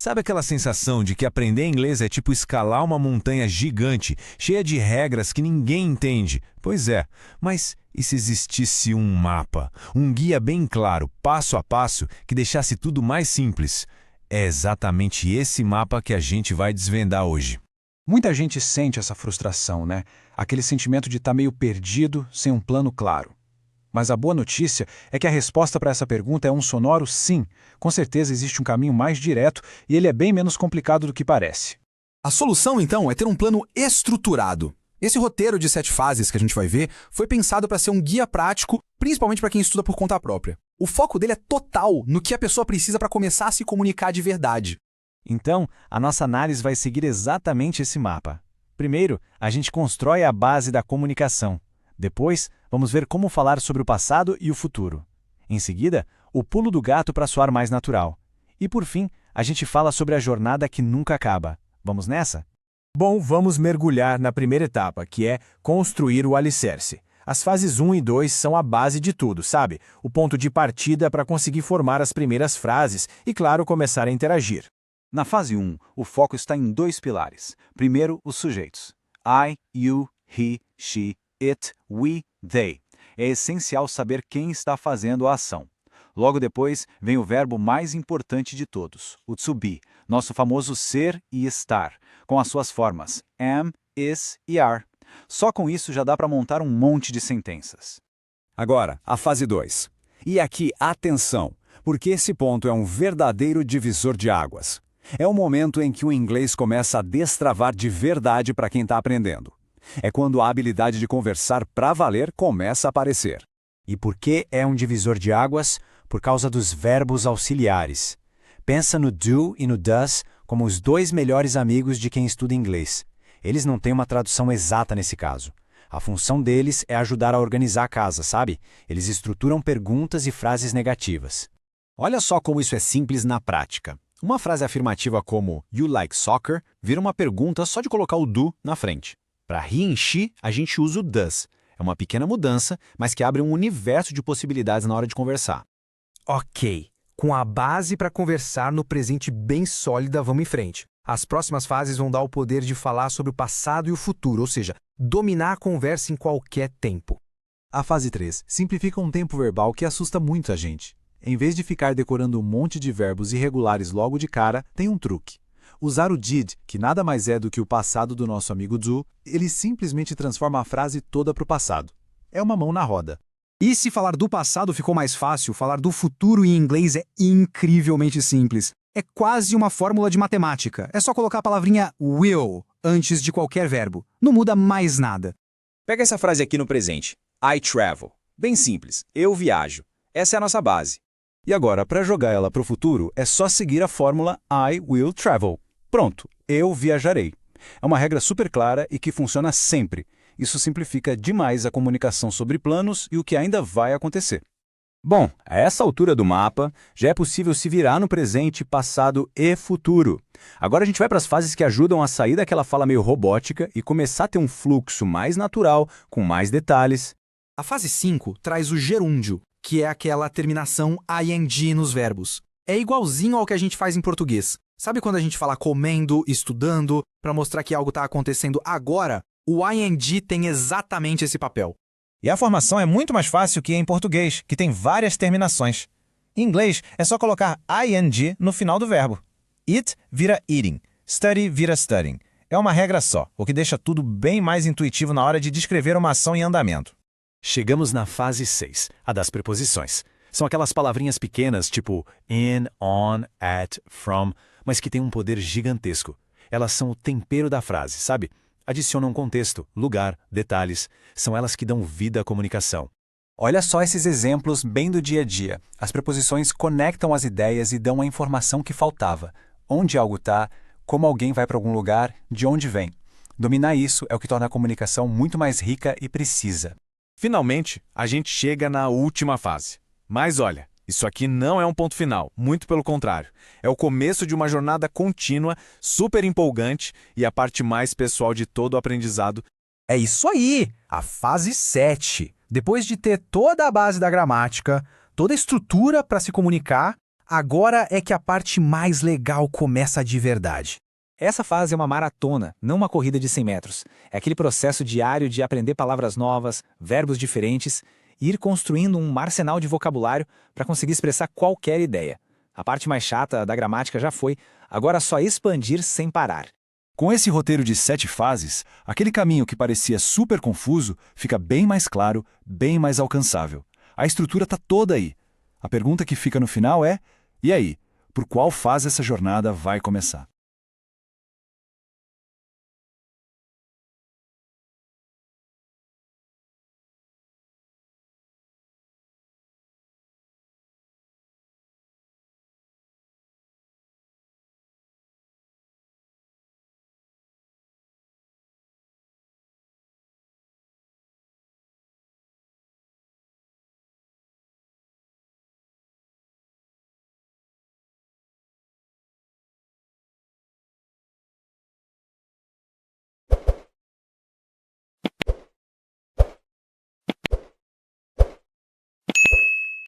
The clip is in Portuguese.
Sabe aquela sensação de que aprender inglês é tipo escalar uma montanha gigante, cheia de regras que ninguém entende? Pois é, mas e se existisse um mapa, um guia bem claro, passo a passo, que deixasse tudo mais simples? É exatamente esse mapa que a gente vai desvendar hoje. Muita gente sente essa frustração, né? Aquele sentimento de estar meio perdido, sem um plano claro. Mas a boa notícia é que a resposta para essa pergunta é um sonoro sim. Com certeza existe um caminho mais direto e ele é bem menos complicado do que parece. A solução, então, é ter um plano estruturado. Esse roteiro de 7 fases que a gente vai ver foi pensado para ser um guia prático, principalmente para quem estuda por conta própria. O foco dele é total no que a pessoa precisa para começar a se comunicar de verdade. Então, a nossa análise vai seguir exatamente esse mapa. Primeiro, a gente constrói a base da comunicação. Depois, vamos ver como falar sobre o passado e o futuro. Em seguida, o pulo do gato para soar mais natural. E por fim, a gente fala sobre a jornada que nunca acaba. Vamos nessa? Bom, vamos mergulhar na primeira etapa, que é construir o alicerce. As fases 1 e 2 são a base de tudo, sabe? O ponto de partida para conseguir formar as primeiras frases e, claro, começar a interagir. Na fase 1, o foco está em 2 pilares. Primeiro, os sujeitos. I, you, he, she, it, we, they. É essencial saber quem está fazendo a ação. Logo depois, vem o verbo mais importante de todos, o to be, nosso famoso ser e estar, com as suas formas am, is e are. Só com isso já dá para montar um monte de sentenças. Agora, a fase 2. E aqui, atenção, porque esse ponto é um verdadeiro divisor de águas. É o momento em que o inglês começa a destravar de verdade para quem está aprendendo. É quando a habilidade de conversar para valer começa a aparecer. E por que é um divisor de águas? Por causa dos verbos auxiliares. Pensa no do e no does como os 2 melhores amigos de quem estuda inglês. Eles não têm uma tradução exata nesse caso. A função deles é ajudar a organizar a casa, sabe? Eles estruturam perguntas e frases negativas. Olha só como isso é simples na prática. Uma frase afirmativa como "You like soccer" vira uma pergunta só de colocar o do na frente. Para he e she, a gente usa o does. É uma pequena mudança, mas que abre um universo de possibilidades na hora de conversar. Ok, com a base para conversar no presente bem sólida, vamos em frente. As próximas fases vão dar o poder de falar sobre o passado e o futuro, ou seja, dominar a conversa em qualquer tempo. A fase 3 simplifica um tempo verbal que assusta muito a gente. Em vez de ficar decorando um monte de verbos irregulares logo de cara, tem um truque. Usar o did, que nada mais é do que o passado do nosso amigo do, ele simplesmente transforma a frase toda para o passado. É uma mão na roda. E se falar do passado ficou mais fácil, falar do futuro em inglês é incrivelmente simples. É quase uma fórmula de matemática. É só colocar a palavrinha will antes de qualquer verbo. Não muda mais nada. Pega essa frase aqui no presente. I travel. Bem simples. Eu viajo. Essa é a nossa base. E agora, para jogar ela para o futuro, é só seguir a fórmula I will travel. Pronto, eu viajarei. É uma regra super clara e que funciona sempre. Isso simplifica demais a comunicação sobre planos e o que ainda vai acontecer. Bom, a essa altura do mapa, já é possível se virar no presente, passado e futuro. Agora a gente vai para as fases que ajudam a sair daquela fala meio robótica e começar a ter um fluxo mais natural, com mais detalhes. A fase 5 traz o gerúndio, que é aquela terminação ing nos verbos. É igualzinho ao que a gente faz em português. Sabe quando a gente fala comendo, estudando, para mostrar que algo está acontecendo agora? O ing tem exatamente esse papel. E a formação é muito mais fácil que em português, que tem várias terminações. Em inglês, é só colocar ing no final do verbo. Eat vira eating, study vira studying. É uma regra só, o que deixa tudo bem mais intuitivo na hora de descrever uma ação em andamento. Chegamos na fase 6, a das preposições. São aquelas palavrinhas pequenas, tipo in, on, at, from, mas que têm um poder gigantesco. Elas são o tempero da frase, sabe? Adicionam contexto, lugar, detalhes. São elas que dão vida à comunicação. Olha só esses exemplos bem do dia a dia. As preposições conectam as ideias e dão a informação que faltava. Onde algo está, como alguém vai para algum lugar, de onde vem. Dominar isso é o que torna a comunicação muito mais rica e precisa. Finalmente, a gente chega na última fase. Mas olha, isso aqui não é um ponto final, muito pelo contrário. É o começo de uma jornada contínua, super empolgante e a parte mais pessoal de todo o aprendizado. É isso aí, a fase 7. Depois de ter toda a base da gramática, toda a estrutura para se comunicar, Agora é que a parte mais legal começa de verdade. Essa fase é uma maratona, não uma corrida de 100 metros. É aquele processo diário de aprender palavras novas, verbos diferentes e ir construindo um arsenal de vocabulário para conseguir expressar qualquer ideia. A parte mais chata da gramática já foi, agora é só expandir sem parar. Com esse roteiro de 7 fases, aquele caminho que parecia super confuso fica bem mais claro, bem mais alcançável. A estrutura está toda aí. A pergunta que fica no final é: e aí, por qual fase essa jornada vai começar?